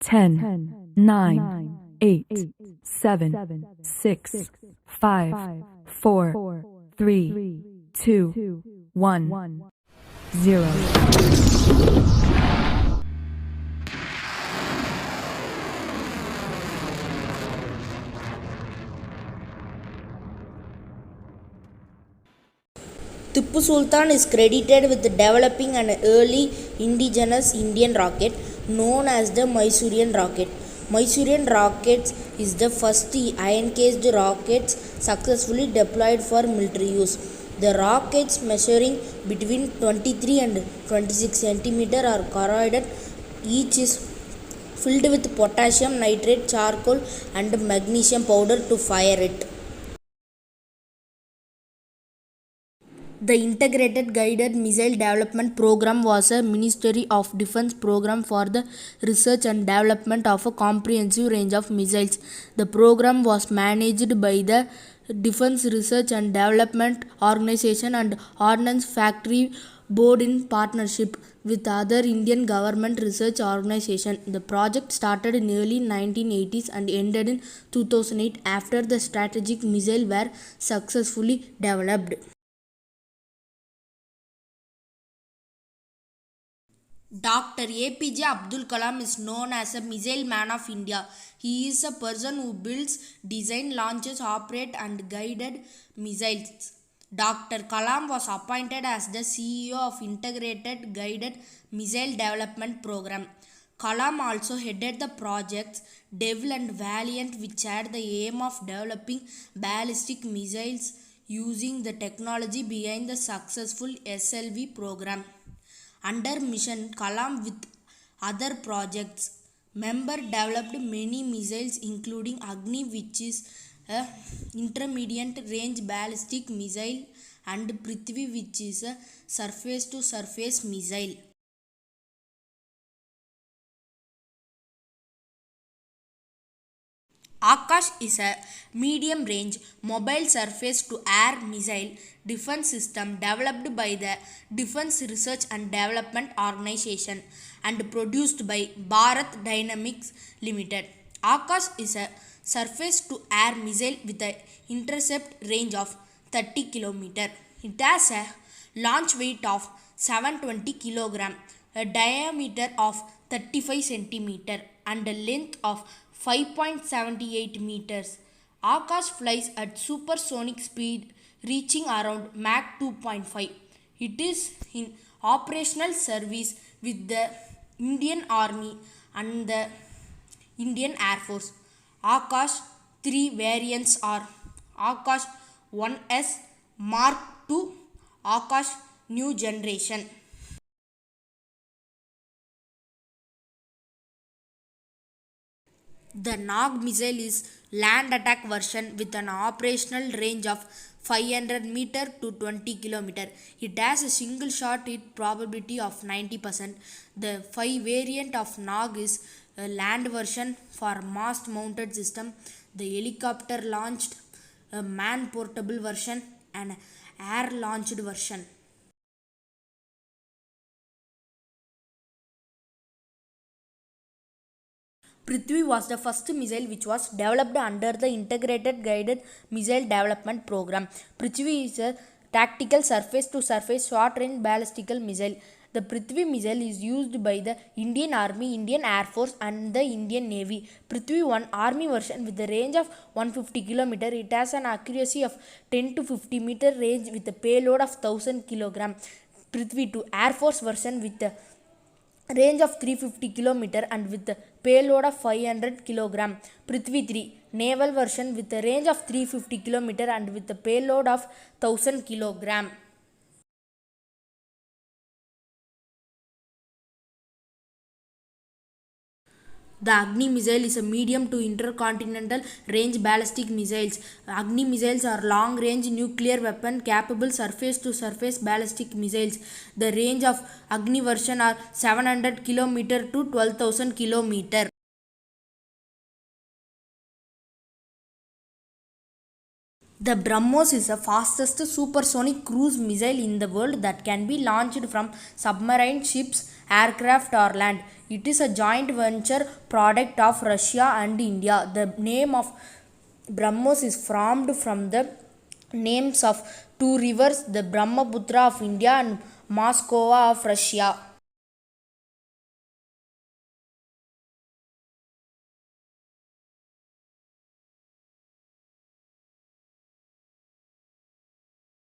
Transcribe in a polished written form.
10, 9, 8, 7, 6, 5, 4, 3, 2, 1, 0. Tipu Sultan is credited with developing an early indigenous Indian rocket known as the Mysorean rocket. Mysorean rockets is the first iron-cased rockets successfully deployed for military use. The rockets measuring between 23 and 26 cm are corroded. Each is filled with potassium nitrate, charcoal and magnesium powder to fire it. The Integrated Guided Missile Development Program was a Ministry of Defense program for the research and development of a comprehensive range of missiles. The program was managed by the Defense Research and Development Organization and Ordnance Factory Board in partnership with other Indian government research organizations. The project started in early 1980s and ended in 2008 after the strategic missiles were successfully developed. Dr. APJ Abdul Kalam is known as a missile man of India. He is a person who builds, designs, launches, operates and guided missiles. Dr. Kalam was appointed as the CEO of Integrated Guided Missile Development Program. Kalam also headed the projects Devil and Valiant, which had the aim of developing ballistic missiles using the technology behind the successful SLV program. Under Mission Kalam with other projects, member developed many missiles including Agni, which is a intermediate range ballistic missile, and Prithvi, which is a surface to surface missile. Akash is a medium range mobile surface to air missile defense system developed by the Defense Research and Development Organization and produced by Bharat Dynamics Limited. Akash is a surface to air missile with an intercept range of 30 km. It has a launch weight of 720 kg, a diameter of 35 cm and a length of 5.78 meters. Akash flies at supersonic speed reaching around Mach 2.5. It is in operational service with the Indian Army and the Indian Air Force. Akash 3 variants are Akash 1S, Mark 2, Akash New Generation. The Nag missile is land attack version with an operational range of 500 meter to 20 km. It has a single shot hit probability of 90%. The 5 variant of Nag is a land version for mast mounted system, the helicopter launched, a man portable version and air launched version. Prithvi was the first missile which was developed under the Integrated Guided Missile Development Program. Prithvi is a tactical surface-to-surface short-range ballistical missile. The Prithvi missile is used by the Indian Army, Indian Air Force and the Indian Navy. Prithvi 1 Army version with a range of 150 km. It has an accuracy of 10 to 50 meter range with a payload of 1000 kg. Prithvi 2 Air Force version with a range of 350 km and with a payload of 500 kg. Prithvi 3 naval version with a range of 350 km and with a payload of 1000 kg. The Agni missile is a medium to intercontinental range ballistic missiles. Agni missiles are long range nuclear weapon capable surface to surface ballistic missiles. The range of Agni version are 700 km to 12,000 km. The BrahMos is the fastest supersonic cruise missile in the world that can be launched from submarine ships aircraft or land. It is a joint venture product of Russia and India. The name of BrahMos is formed from the names of two rivers, the Brahmaputra of India and Moskova of Russia.